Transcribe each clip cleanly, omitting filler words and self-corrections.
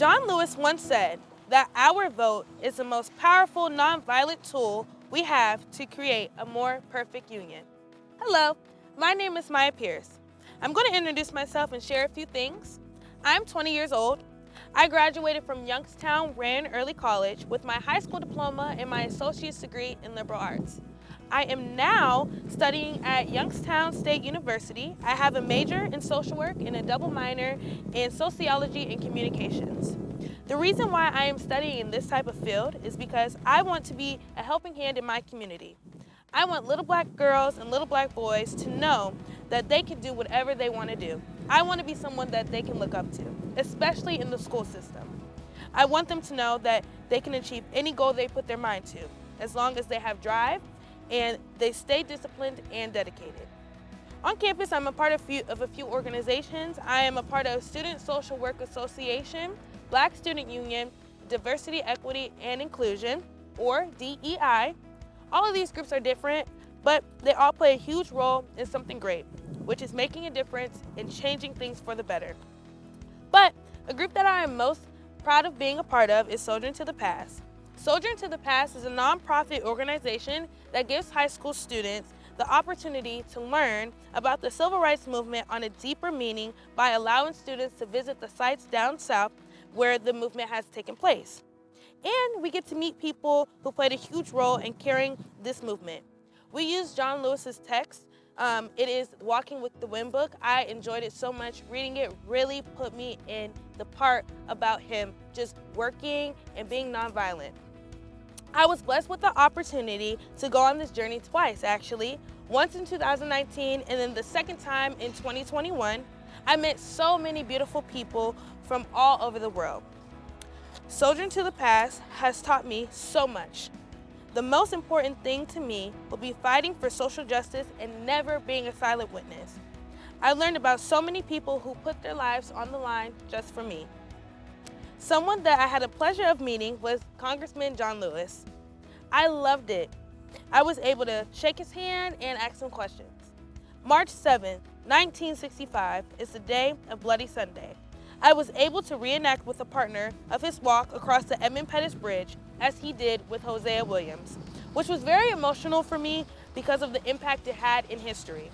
John Lewis once said that our vote is the most powerful nonviolent tool we have to create a more perfect union. Hello, my name is Miah Pierce. I'm going to introduce myself and share a few things. I'm 20 years old. I graduated from Youngstown Early College with my high school diploma and my associate's degree in liberal arts. I am now studying at Youngstown State University. I have a major in social work and a double minor in sociology and communications. The reason why I am studying in this type of field is because I want to be a helping hand in my community. I want little black girls and little black boys to know that they can do whatever they want to do. I want to be someone that they can look up to, especially in the school system. I want them to know that they can achieve any goal they put their mind to, as long as they have drive and they stay disciplined and dedicated. On campus, I'm a part of a few organizations. I am a part of Student Social Work Association, Black Student Union, Diversity, Equity, and Inclusion, or DEI. All of these groups are different, but they all play a huge role in something great, which is making a difference and changing things for the better. But a group that I am most proud of being a part of is Soldiering to the Past. Soldiering to the Past is a nonprofit organization that gives high school students the opportunity to learn about the civil rights movement on a deeper meaning by allowing students to visit the sites down south where the movement has taken place. And we get to meet people who played a huge role in carrying this movement. We use John Lewis's text. It is Walking with the Wind book. I enjoyed it so much. Reading it really put me in the part about him just working and being nonviolent. I was blessed with the opportunity to go on this journey twice, actually. Once in 2019 and then the second time in 2021. I met so many beautiful people from all over the world. Soldiering to the Past has taught me so much. The most important thing to me will be fighting for social justice and never being a silent witness. I learned about so many people who put their lives on the line just for me. Someone that I had the pleasure of meeting was Congressman John Lewis. I loved it. I was able to shake his hand and ask him questions. March 7, 1965 is the day of Bloody Sunday. I was able to reenact with a partner of his walk across the Edmund Pettus Bridge as he did with Hosea Williams, which was very emotional for me because of the impact it had in history.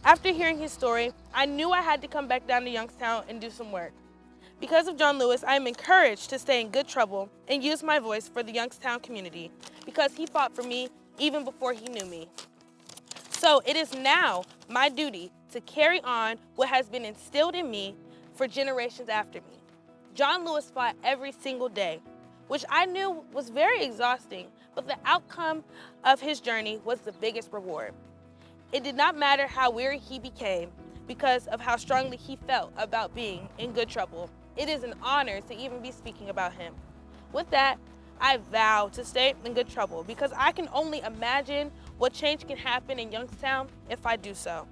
After hearing his story, I knew I had to come back down to Youngstown and do some work. Because of John Lewis, I am encouraged to stay in good trouble and use my voice for the Youngstown community because he fought for me even before he knew me. So it is now my duty to carry on what has been instilled in me for generations after me. John Lewis fought every single day, which I knew was very exhausting, but the outcome of his journey was the biggest reward. It did not matter how weary he became because of how strongly he felt about being in good trouble. It is an honor to even be speaking about him. With that, I vow to stay in good trouble because I can only imagine what change can happen in Youngstown if I do so.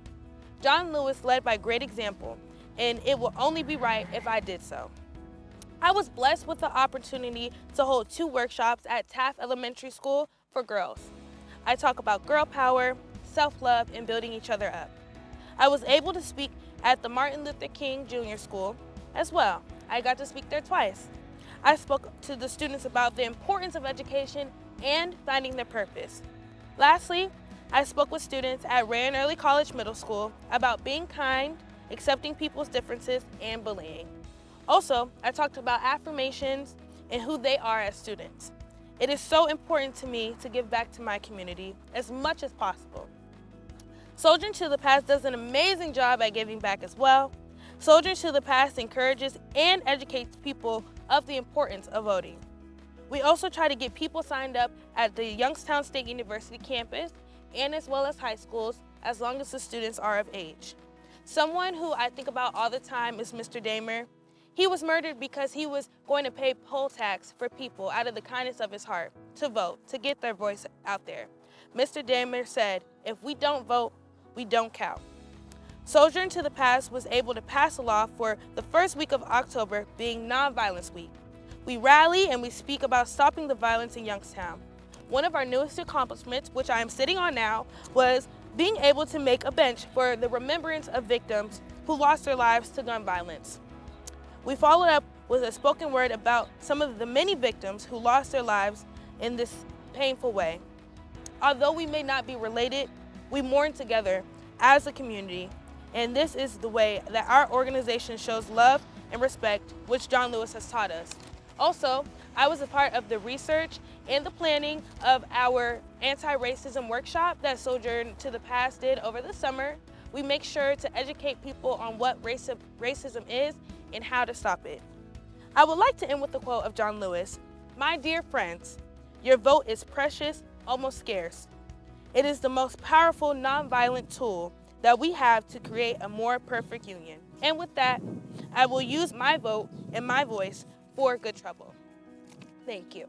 John Lewis led by great example, and it will only be right if I did so. I was blessed with the opportunity to hold 2 workshops at Taft Elementary School for girls. I talk about girl power, self-love, and building each other up. I was able to speak at the Martin Luther King Jr. School as well. I got to speak there twice. I spoke to the students about the importance of education and finding their purpose. Lastly, I spoke with students at Early College Middle School about being kind, accepting people's differences, and bullying. Also, I talked about affirmations and who they are as students. It is so important to me to give back to my community as much as possible. Soldiering to the Past does an amazing job at giving back as well. Soldiering to the Past encourages and educates people of the importance of voting. We also try to get people signed up at the Youngstown State University campus and as well as high schools as long as the students are of age. Someone who I think about all the time is Mr. Damer. He was murdered because he was going to pay poll tax for people out of the kindness of his heart to vote, to get their voice out there. Mr. Damer said, "If we don't vote, we don't count." Soldiering to the Past was able to pass a law for the first week of October being Nonviolence Week. We rally and we speak about stopping the violence in Youngstown. One of our newest accomplishments, which I am sitting on now, was being able to make a bench for the remembrance of victims who lost their lives to gun violence. We followed up was a spoken word about some of the many victims who lost their lives in this painful way. Although we may not be related, we mourn together as a community, and this is the way that our organization shows love and respect, which John Lewis has taught us. Also, I was a part of the research and the planning of our anti-racism workshop that Sojourn to the Past did over the summer. We make sure to educate people on what racism is and how to stop it. I would like to end with a quote of John Lewis. "My dear friends, your vote is precious, almost scarce. It is the most powerful nonviolent tool that we have to create a more perfect union." And with that, I will use my vote and my voice for good trouble. Thank you.